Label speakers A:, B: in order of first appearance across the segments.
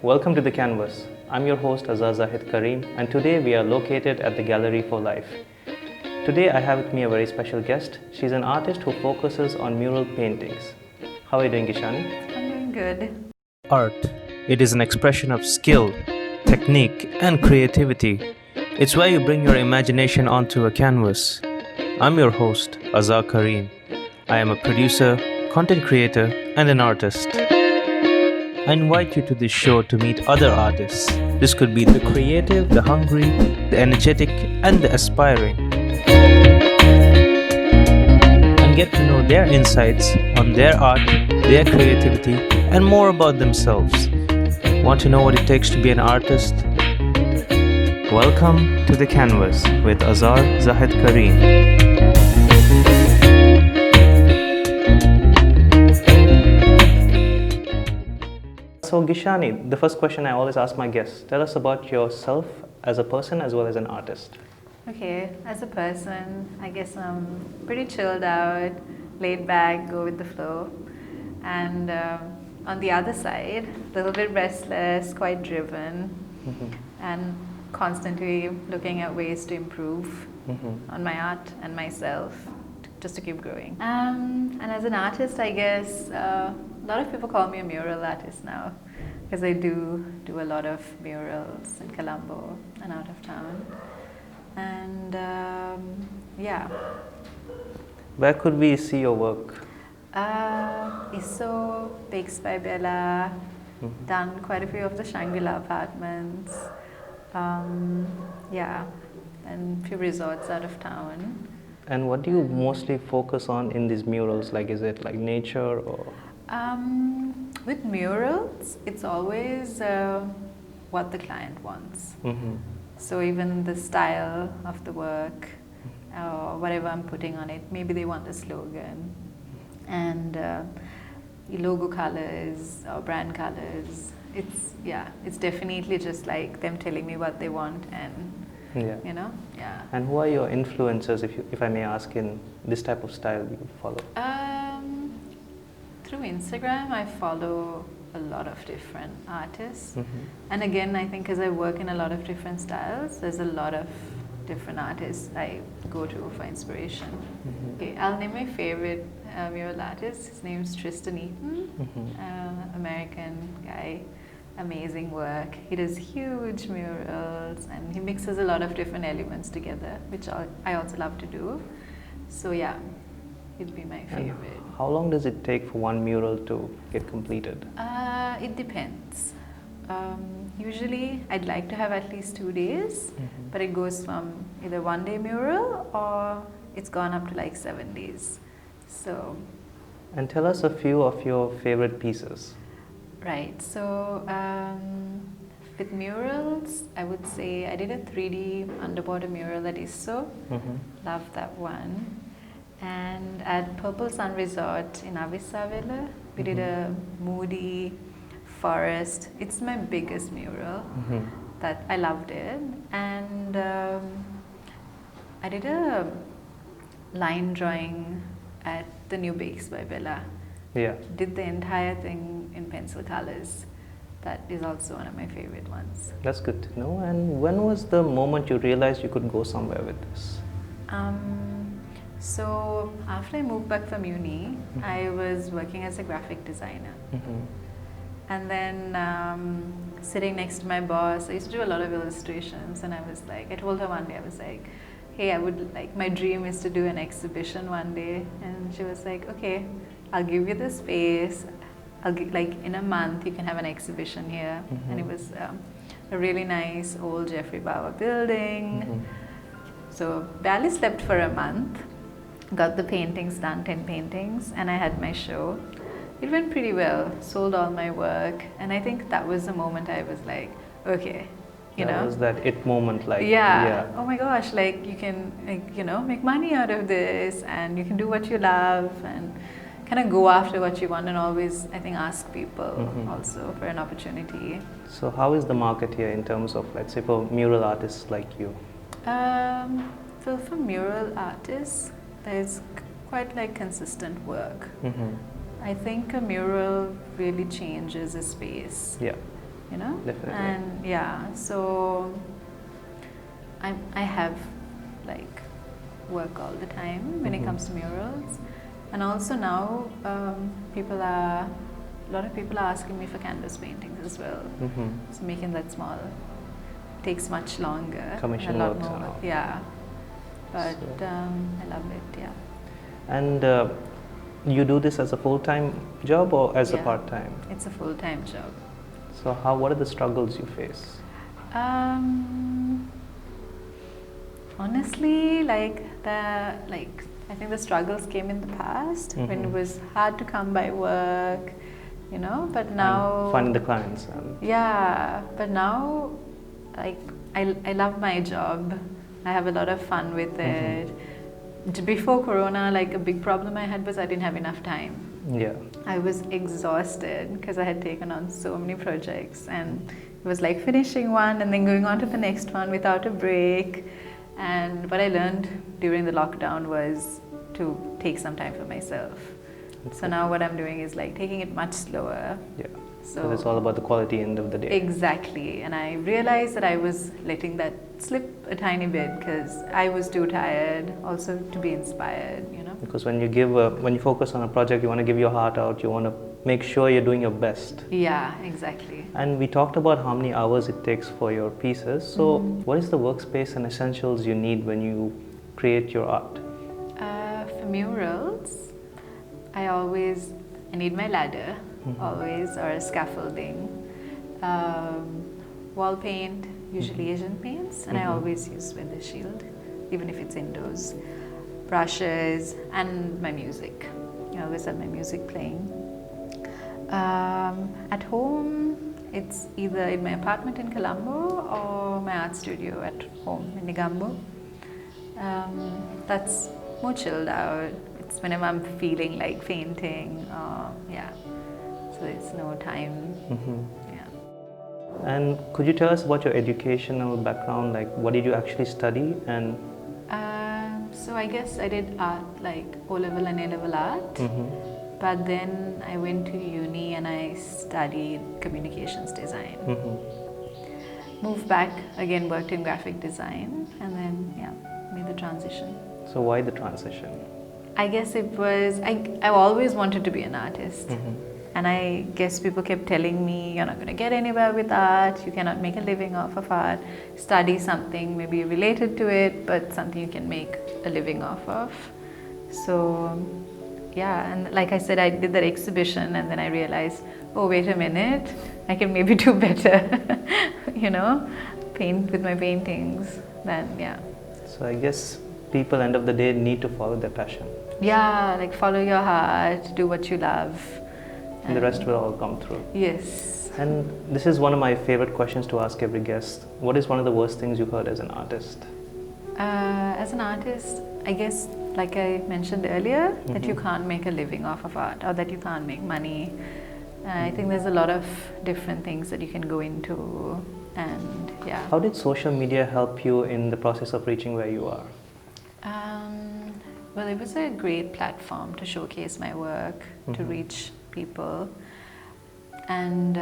A: Welcome to The Canvas. I'm your host Azhar Zahid Carrim, and today we are located at the Gallery FourLife. Today I have with me a very special guest. She's an artist who focuses on mural paintings. How are you doing, Geshani?
B: I'm doing good.
A: Art. It is an expression of skill, technique, and creativity. It's where you bring your imagination onto a canvas. I'm your host, Azhar Carrim. I am a producer, content creator, and an artist. I invite you to this show to meet other artists. This could be the creative, the hungry, the energetic, and the aspiring. And get to know their insights on their art, their creativity, and more about themselves. Want to know what it takes to be an artist? Welcome to The Canvas with Azhar Zahid Carrim. So Geshani, the first question I always ask my guests, tell us about yourself as a person as well as an artist.
B: Okay, as a person, I guess I'm pretty chilled out, laid back, go with the flow. And on the other side, a little bit restless, quite driven, and constantly looking at ways to improve on my art and myself, just to keep growing. And as an artist, I guess a lot of people call me a mural artist now, because I do a lot of murals in Colombo and out of town. And yeah.
A: Where could we see your work?
B: Iso, Bakes by Bella, done quite a few of the Shangri-La apartments. Yeah, and a few resorts out of town.
A: And what do you mostly focus on in these murals? Like, is it like nature or?
B: With murals, it's always what the client wants. So even the style of the work, or whatever I'm putting on it, maybe they want a slogan, and logo colors or brand colors. It's definitely just like them telling me what they want, and you know, yeah.
A: And who are your influencers, if I may ask, in this type of style you follow?
B: Through Instagram, I follow a lot of different artists. And again, I think as I work in a lot of different styles, there's a lot of different artists I go to for inspiration. Okay, I'll name my favorite mural artist. His name's Tristan Eaton, American guy. Amazing work. He does huge murals and he mixes a lot of different elements together, which I also love to do. So yeah, he'd be my favorite.
A: And how long does it take for one mural to get completed?
B: It depends. Usually I'd like to have at least 2 days, but it goes from either 1 day mural or it's gone up to like 7 days. So.
A: And tell us a few of your favorite pieces.
B: Right, so with murals, I would say I did a 3D underwater mural at Isso. Love that one. And at Purple Sun Resort in Avisaville, we did a moody forest. It's my biggest mural. That I loved it. And I did a line drawing at the new Bakes by Bella.
A: Yeah.
B: Did the entire thing in pencil colors. That is also one of my favorite ones.
A: That's good to know. And when was the moment you realized you could go somewhere with this?
B: So after I moved back from uni, I was working as a graphic designer. And then sitting next to my boss, I used to do a lot of illustrations, and I was like, I told her one day, I was like, hey, I would like, my dream is to do an exhibition one day. And she was like, okay, I'll give you the space. Like in a month you can have an exhibition here. And it was a really nice old Jeffrey Bauer building. So barely slept for a month, got the paintings done, 10 paintings, and I had my show. It went pretty well, sold all my work, and I think that was the moment I was like, okay, you know.
A: That was that it moment, like,
B: yeah. Oh my gosh, like you can, like, you know, make money out of this, and you can do what you love, and kind of go after what you want, and always, I think, ask people also for an opportunity.
A: So how is the market here in terms of, let's say, for mural artists like you?
B: So for mural artists, there's quite like consistent work. I think a mural really changes a space.
A: Yeah.
B: you know.
A: Definitely.
B: And yeah, so I have like work all the time when it comes to murals, and also now a lot of people are asking me for canvas paintings as well. So making that small takes much longer.
A: Commission
B: and a lot
A: works
B: more
A: and all.
B: Yeah, but
A: So-
B: I love it. Yeah.
A: And you do this as a full-time job or as a
B: Yeah.
A: part-time?
B: It's a full-time job.
A: So what are the struggles you face?
B: Honestly, I think the struggles came in the past when it was hard to come by work, you know. But now,
A: And finding the clients.
B: yeah. But now, like I love my job. I have a lot of fun with it. Before Corona, like a big problem I had was I didn't have enough time.
A: Yeah.
B: I was exhausted because I had taken on so many projects, and it was like finishing one and then going on to the next one without a break. And what I learned during the lockdown was to take some time for myself. So now what I'm doing is like taking it much slower.
A: Yeah.
B: So
A: So it's all about the quality end of the day.
B: exactly. And I realized that I was letting that slip a tiny bit because I was too tired also to be inspired, you know.
A: Because when you focus on a project, you want to give your heart out. You want to make sure you're doing your best.
B: Yeah, exactly.
A: And we talked about how many hours it takes for your pieces. So what is the workspace and essentials you need when you create your art?
B: For murals, I need my ladder always, or a scaffolding. Wall paint, usually Asian paints, and I always use window shield, even if it's indoors. Brushes and my music. I always have my music playing. At home, it's either in my apartment in Colombo or my art studio at home in Negombo. That's more chilled out. It's whenever I'm feeling like painting, yeah. So there's no time. Yeah.
A: And could you tell us about your educational background? Like, what did you actually study? And
B: So I guess I did art, like O-level and A-level art. But then I went to uni and I studied communications design. Moved back, again worked in graphic design, and then made the transition.
A: so why the transition?
B: I guess it was, I always wanted to be an artist. And I guess people kept telling me, you're not going to get anywhere with art, you cannot make a living off of art. Study something maybe related to it, but something you can make a living off of. So, yeah, and like I said, I did that exhibition and then I realized, oh, wait a minute, I can maybe do better, you know, paint with my paintings. Then, yeah.
A: So I guess people, end of the day, need to follow their passion.
B: Yeah, like follow your heart, do what you love.
A: And the rest will all come through.
B: Yes.
A: And this is one of my favorite questions to ask every guest. What is one of the worst things you heard as an artist?
B: As an artist, I guess, like I mentioned earlier, that you can't make a living off of art or that you can't make money. I think there's a lot of different things that you can go into, and yeah.
A: How did social media help you in the process of reaching where you are?
B: Well, it was a great platform to showcase my work, to reach people, and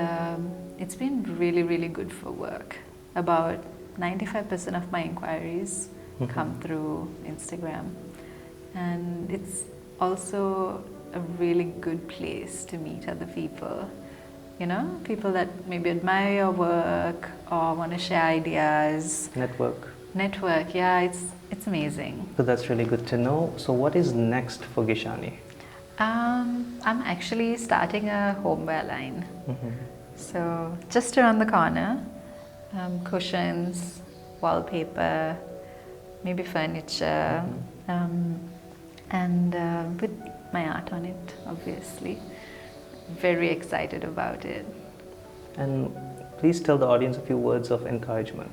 B: it's been really, really good for work. About 95% of my inquiries come through Instagram, and it's also a really good place to meet other people, you know, people that maybe admire your work or want to share ideas. Network, yeah, it's amazing.
A: So that's really good to know. So what is next for Geshani?
B: I'm actually starting a homeware line. So just around the corner, cushions, wallpaper, maybe furniture, and with my art on it, obviously. Very excited about it.
A: And please tell the audience a few words of encouragement.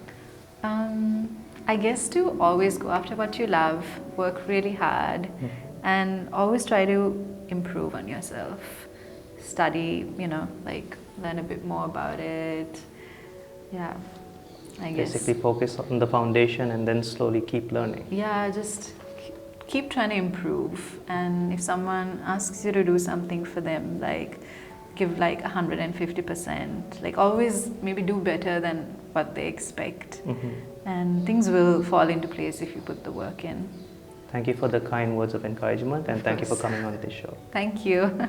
B: I guess to always go after what you love, work really hard, and always try to improve on yourself. Study, you know, like learn a bit more about it. Yeah, I guess.
A: Basically focus on the foundation and then slowly keep learning.
B: Yeah, just keep trying to improve. And if someone asks you to do something for them, like give like 150%. Like always maybe do better than what they expect. And things will fall into place if you put the work in.
A: Thank you for the kind words of encouragement, and thank you for coming on this show.
B: Thank you.